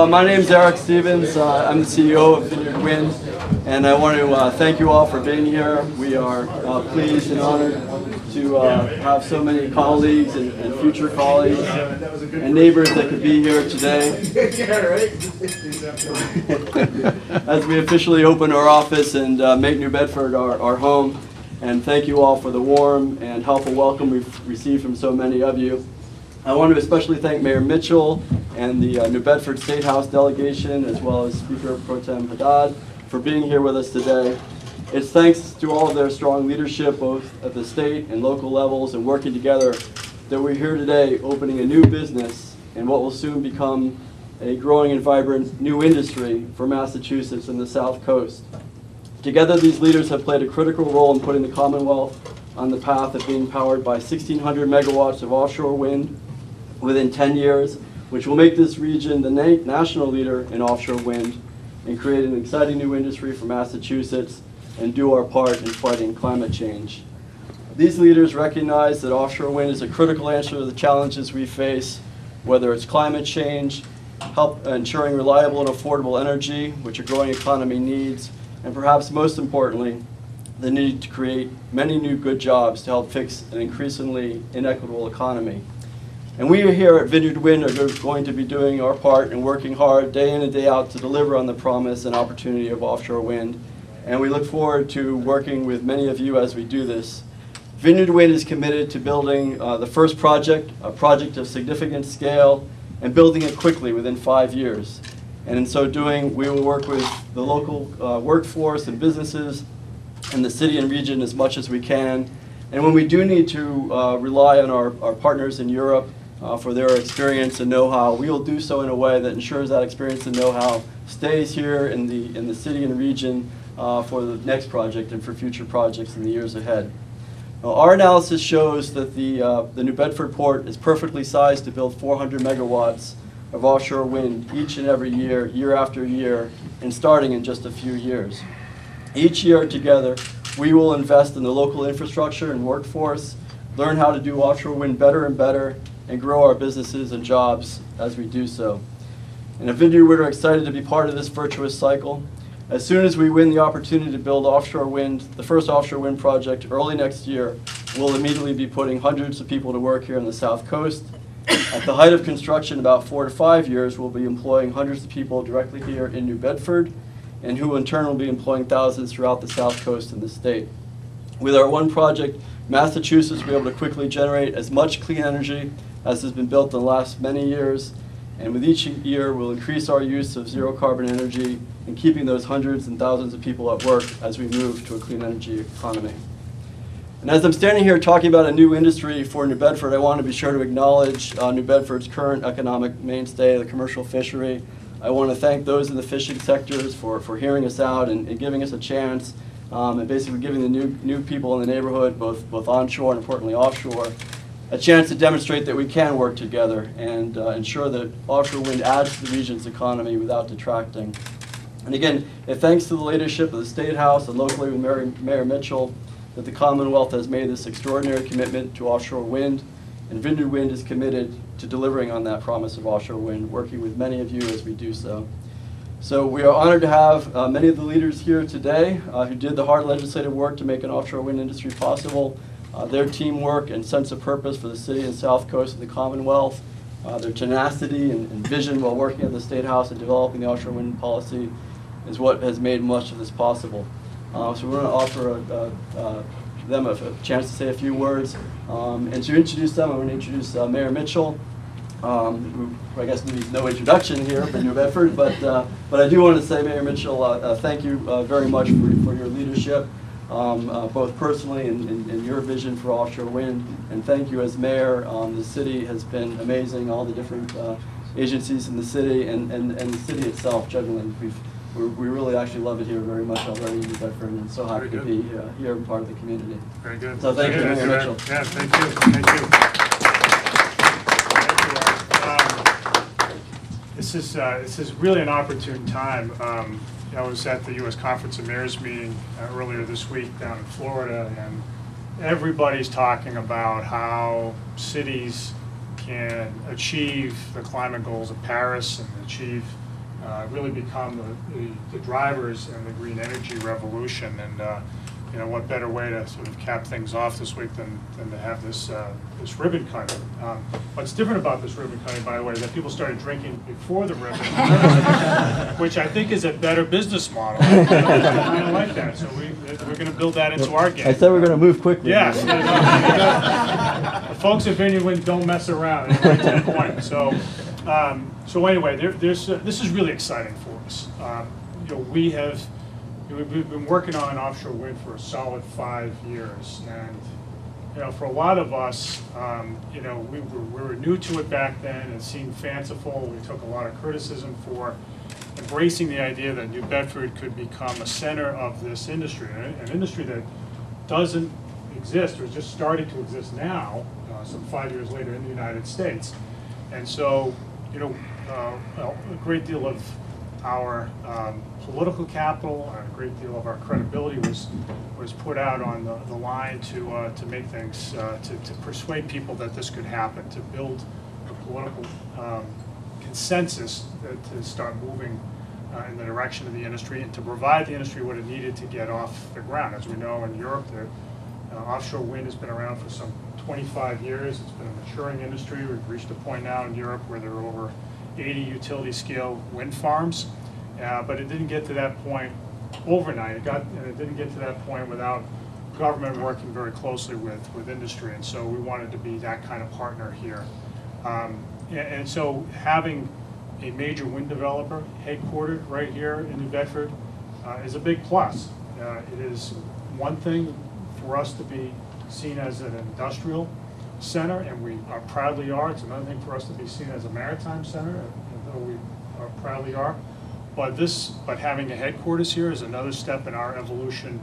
My name is Eric Stevens. I'm the CEO of Vineyard Wind, and I want to thank you all for being here. We are pleased and honored to have so many colleagues and future colleagues and neighbors that could be here today as we officially open our office and make New Bedford our home. And thank you all for the warm and helpful welcome we've received from so many of you. I want to especially thank Mayor Mitchell and the New Bedford State House delegation, as well as Speaker Pro Tem Haddad, for being here with us today. It's thanks to all of their strong leadership, both at the state and local levels, and working together, that we're here today opening a new business in what will soon become a growing and vibrant new industry for Massachusetts and the South Coast. Together, these leaders have played a critical role in putting the Commonwealth on the path of being powered by 1,600 megawatts of offshore wind within 10 years, which will make this region the national leader in offshore wind and create an exciting new industry for Massachusetts and do our part in fighting climate change. These leaders recognize that offshore wind is a critical answer to the challenges we face, whether it's climate change, help ensuring reliable and affordable energy, which a growing economy needs, and perhaps most importantly, the need to create many new good jobs to help fix an increasingly inequitable economy. And we here at Vineyard Wind are going to be doing our part and working hard day in and day out to deliver on the promise and opportunity of offshore wind. And we look forward to working with many of you as we do this. Vineyard Wind is committed to building the first project, a project of significant scale, and building it quickly within 5 years. And in so doing, we will work with the local workforce and businesses in the city and region as much as we can. And when we do need to rely on our partners in Europe for their experience and know-how, we will do so in a way that ensures that experience and know-how stays here in the city and region for the next project and for future projects in the years ahead. Now, our analysis shows that the New Bedford port is perfectly sized to build 400 megawatts of offshore wind each and every year, year after year, and starting in just a few years. Each year together, we will invest in the local infrastructure and workforce, learn how to do offshore wind better and better, and grow our businesses and jobs as we do so. And at Vineyard Wind, we're excited to be part of this virtuous cycle. As soon as we win the opportunity to build offshore wind, the first offshore wind project early next year, we'll immediately be putting hundreds of people to work here on the South Coast. At the height of construction, about 4 to 5 years, we'll be employing hundreds of people directly here in New Bedford, and who in turn will be employing thousands throughout the South Coast and the state. With our one project, Massachusetts will be able to quickly generate as much clean energy as has been built in the last many years, and with each year we'll increase our use of zero carbon energy and keeping those hundreds and thousands of people at work as we move to a clean energy economy. And as I'm standing here talking about a new industry for New Bedford, I want to be sure to acknowledge New Bedford's current economic mainstay, the commercial fishery. I want to thank those in the fishing sectors for hearing us out and giving us a chance, and basically giving the new people in the neighborhood, both onshore and importantly offshore, a chance to demonstrate that we can work together and ensure that offshore wind adds to the region's economy without detracting. And again, thanks to the leadership of the State House and locally with Mayor Mitchell, that the Commonwealth has made this extraordinary commitment to offshore wind, and Vineyard Wind is committed to delivering on that promise of offshore wind, working with many of you as we do so. So we are honored to have many of the leaders here today who did the hard legislative work to make an offshore wind industry possible. Their teamwork and sense of purpose for the city and South Coast of the Commonwealth, their tenacity and vision while working at the State House and developing the offshore wind policy is what has made much of this possible. So we're going to offer them a chance to say a few words. And to introduce them, I'm going to introduce Mayor Mitchell, who I guess needs no introduction here for New Bedford, but I do want to say, Mayor Mitchell, thank you very much for your leadership, both personally and your vision for offshore wind, and thank you as mayor. The city has been amazing, all the different agencies in the city and the city itself generally. We really actually love it here very much already in New Bedford, and so happy to be here and part of the community. Very good. So thank you, Mayor Mitchell. Yeah, thank you. Thank you. This is really an opportune time. I was at the U.S. Conference of Mayors meeting earlier this week down in Florida, and everybody's talking about how cities can achieve the climate goals of Paris and achieve really become the drivers in the green energy revolution. And you know, what better way to sort of cap things off this week than to have this this ribbon cutting. What's different about this ribbon cutting, by the way, is that people started drinking before the ribbon, which I think is a better business model. I kind of like that. So we're going to build that into our game. I said we're going to move quickly. Yes. The folks at Vineyard Wind don't mess around. They're right to the point. So anyway, this is really exciting for us. You know, we've been working on offshore wind for a solid 5 years, and you know, for a lot of us, you know, we were new to it back then. It seemed fanciful. We took a lot of criticism for embracing the idea that New Bedford could become a center of this industry, an industry that doesn't exist or is just starting to exist now, some 5 years later in the United States. And so, you know, a great deal of our political capital, a great deal of our credibility was put out on the line to make things, to persuade people that this could happen, to build a political consensus to start moving in the direction of the industry, and to provide the industry what it needed to get off the ground. As we know, in Europe, the offshore wind has been around for some 25 years. It's been a maturing industry. We've reached a point now in Europe where there are over 80 utility scale wind farms, but it didn't get to that point overnight. It didn't get to that point without government working very closely with industry, and so we wanted to be that kind of partner here. And so having a major wind developer headquartered right here in New Bedford is a big plus. It is one thing for us to be seen as an industrial center, and we proudly are. It's another thing for us to be seen as a maritime center, though we proudly are. But having a headquarters here is another step in our evolution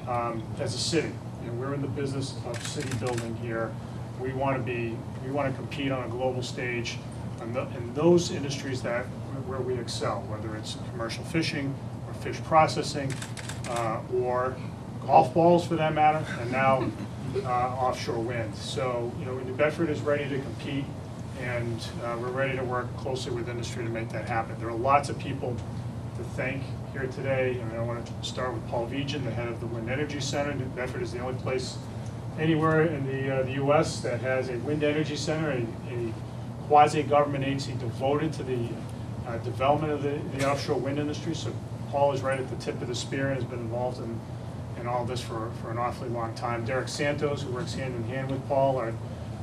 as a city. You know, we're in the business of city building here. We want to compete on a global stage in those industries where we excel, whether it's commercial fishing or fish processing or golf balls for that matter, and now offshore wind. So, you know, New Bedford is ready to compete, and we're ready to work closely with industry to make that happen. There are lots of people to thank here today. I want to start with Paul Vejan, the head of the Wind Energy Center. New Bedford is the only place anywhere in the U.S. that has a wind energy center, a quasi-government agency devoted to the development of the offshore wind industry. So Paul is right at the tip of the spear and has been involved in all this for an awfully long time. Derek Santos, who works hand in hand with Paul, our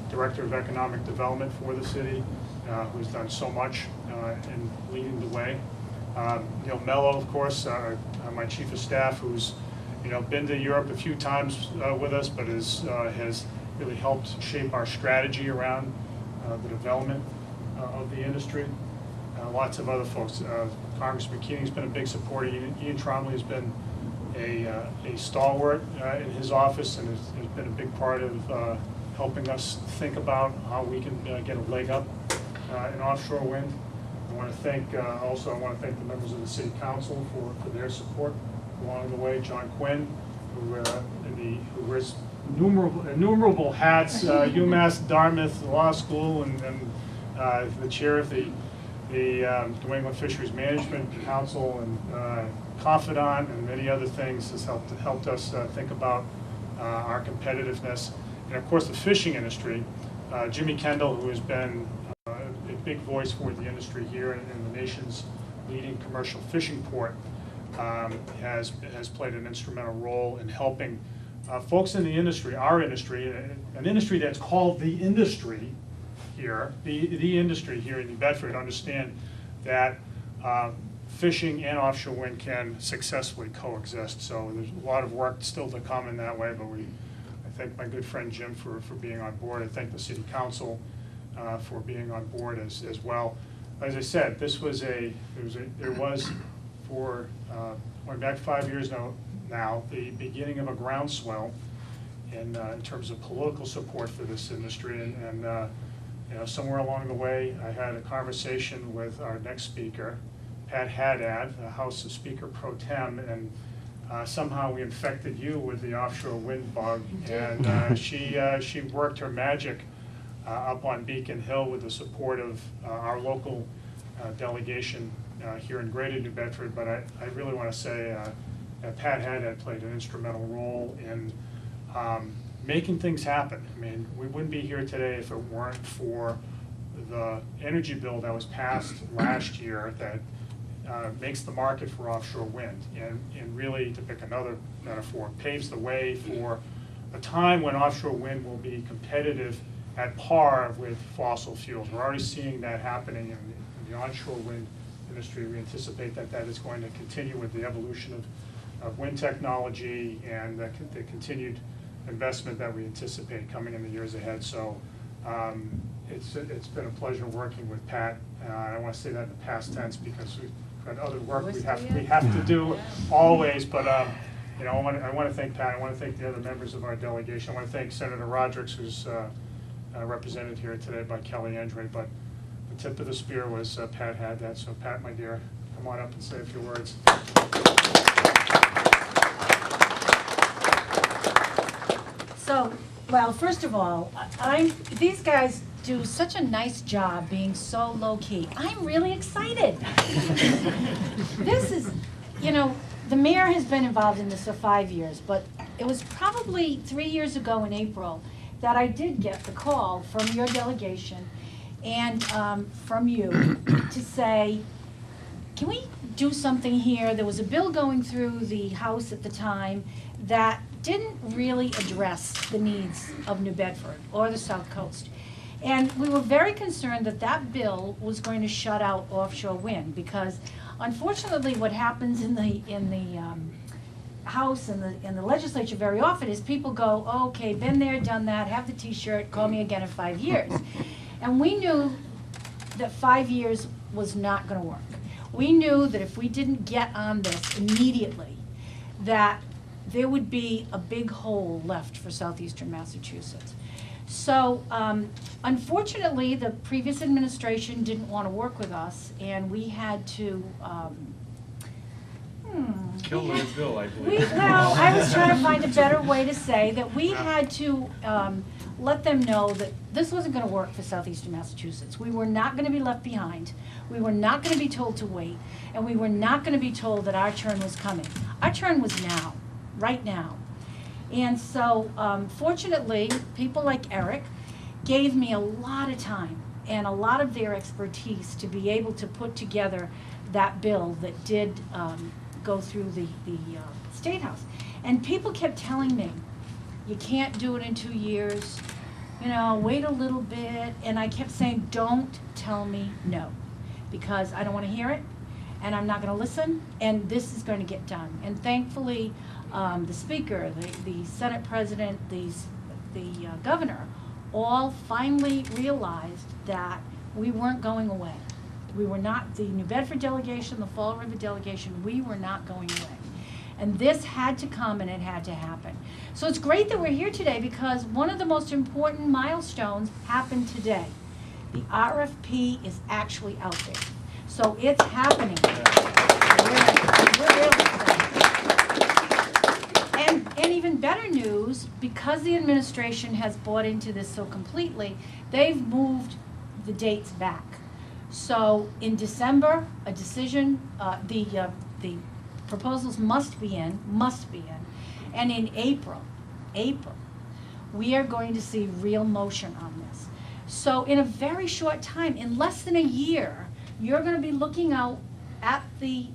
Director of Economic Development for the city, who's done so much in leading the way. Neil Mello, of course, my Chief of Staff, who's been to Europe a few times with us, but has really helped shape our strategy around the development of the industry. Lots of other folks. Congressman Keating's been a big supporter. Ian Trombley has been a stalwart in his office and has been a big part of helping us think about how we can get a leg up in offshore wind. I want to thank the members of the City Council for their support along the way. John Quinn, who wears innumerable hats, UMass, Dartmouth Law School, and the chair of the New England Fisheries Management Council, and confidant, and many other things, has helped us think about our competitiveness. And of course, the fishing industry. Jimmy Kendall, who has been a big voice for the industry here in the nation's leading commercial fishing port, has played an instrumental role in helping folks in the industry, our industry, an industry that's called the industry here, the industry here in New Bedford, understand that fishing and offshore wind can successfully coexist. So there's a lot of work still to come in that way, but I thank my good friend Jim for being on board. I thank the City Council for being on board as well. As I said, there was for going back 5 years now, the beginning of a groundswell in terms of political support for this industry, and somewhere along the way, I had a conversation with our next speaker, Pat Haddad, the House Speaker Pro Tem, and somehow we infected you with the offshore wind bug, and she worked her magic up on Beacon Hill with the support of our local delegation here in Greater New Bedford, but I really want to say Pat Haddad played an instrumental role in making things happen. I mean, we wouldn't be here today if it weren't for the energy bill that was passed last year that makes the market for offshore wind, and really, to pick another metaphor, paves the way for a time when offshore wind will be competitive at par with fossil fuels. We're already seeing that happening in the onshore wind industry. We anticipate that that is going to continue with the evolution of wind technology and the continued investment that we anticipate coming in the years ahead. So it's been a pleasure working with Pat. I don't want to say that in the past tense because we've got other work we have to do always. But you know, I want to thank Pat. I want to thank the other members of our delegation. I want to thank Senator Rodrick, who's represented here today by Kelly Andre. But the tip of the spear was Pat Haddad. So Pat, my dear, come on up and say a few words. So, well, first of all, these guys do such a nice job being so low-key. I'm really excited. This is, you know, the mayor has been involved in this for 5 years, but it was probably 3 years ago in April that I did get the call from your delegation and from you to say, can we do something here? There was a bill going through the House at the time that didn't really address the needs of New Bedford or the South Coast. And we were very concerned that that bill was going to shut out offshore wind because unfortunately what happens in the House and the legislature very often is people go, oh, okay, been there, done that, have the t-shirt, call me again in 5 years. And we knew that 5 years was not going to work. We knew that if we didn't get on this immediately, that there would be a big hole left for southeastern Massachusetts. So unfortunately, the previous administration didn't want to work with us, and we had to kill the bill, I believe. well, I was trying to find a better way to say that we had to let them know that this wasn't going to work for southeastern Massachusetts. We were not going to be left behind. We were not going to be told to wait, and we were not going to be told that our turn was coming. Our turn was now, right now. And so, fortunately, people like Eric gave me a lot of time and a lot of their expertise to be able to put together that bill that did go through the State House. And people kept telling me, you can't do it in 2 years, you know, wait a little bit. And I kept saying, don't tell me no, because I don't want to hear it, and I'm not going to listen, and this is going to get done. And thankfully, the Speaker, the Senate President, the Governor, all finally realized that we weren't going away. We were not, the New Bedford delegation, the Fall River delegation, we were not going away. And this had to come and it had to happen. So it's great that we're here today because one of the most important milestones happened today. The RFP is actually out there. So it's happening. We're really excited. And even better news, because the administration has bought into this so completely, they've moved the dates back. So in December, a decision, the proposals must be in, and in April, we are going to see real motion on this. So in a very short time, in less than a year, you're going to be looking out at the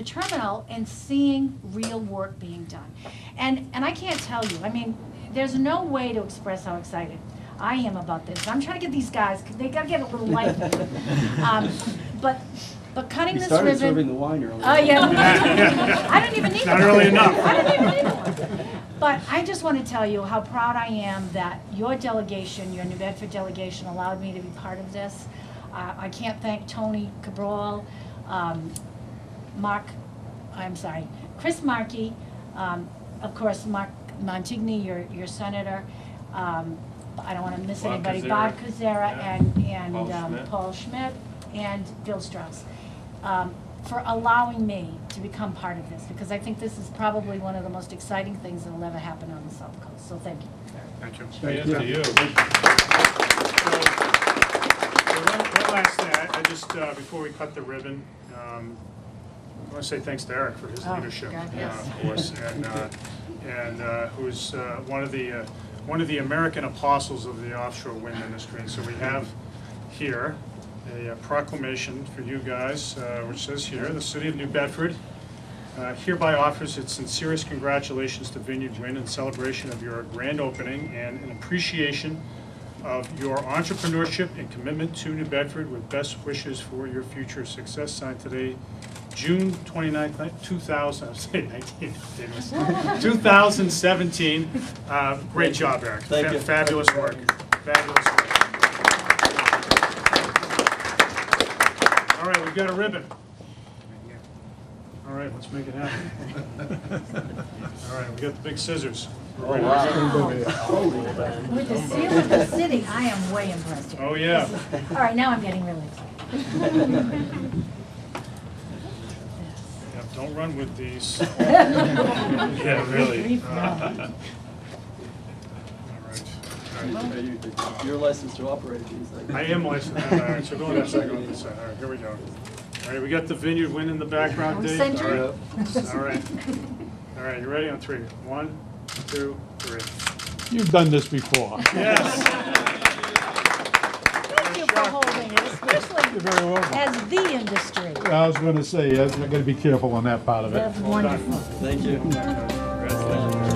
terminal and seeing real work being done. And I can't tell you, I mean, there's no way to express how excited I am about this. I'm trying to get these guys, they got to get a little life. But cutting this ribbon. You started serving the wine earlier. Oh, yeah. I don't even need Not early enough. I don't even need one. But I just want to tell you how proud I am that your delegation, your New Bedford delegation, allowed me to be part of this. I can't thank Tony Cabral, Chris Markey, of course, Mark Montigny, your senator. I don't want to miss anybody. Bob Kazera and Paul Schmidt and Bill Strauss, for allowing me to become part of this, because I think this is probably one of the most exciting things that will ever happen on the South Coast. So thank you. Thank you. Thank you. So, one last I just, before we cut the ribbon, I want to say thanks to Eric for his Oh, leadership, God, yes. of course, and who's one of the American apostles of the offshore wind industry. And so we have here a proclamation for you guys, which says here, the City of New Bedford hereby offers its sincerest congratulations to Vineyard Wind in celebration of your grand opening and in appreciation of your entrepreneurship and commitment to New Bedford, with best wishes for your future success. Signed today, June 29th, 2017. Great job, Eric. Thank you. Fabulous work. Fabulous work. All right, we've got a ribbon. All right, let's make it happen. All right, we got the big scissors. Oh, wow. With the seal of the city, I am way impressed here. Oh, yeah. All right, now I'm getting really excited. Yeah, don't run with these. Yeah, really. All right. You're licensed to operate these. I am licensed. All right, so go on that side, go on this side. All right, here we go. All right, we got the Vineyard Wind in the background, Are we Dave. centered? All right. All right. All right, you ready? On 3. 1, 2, 3. You've done this before. Yes. Thank you for holding it, especially You're very welcome. as the industry. I was going to say, I got to be careful on that part of it. That's wonderful. Thank you. Congratulations.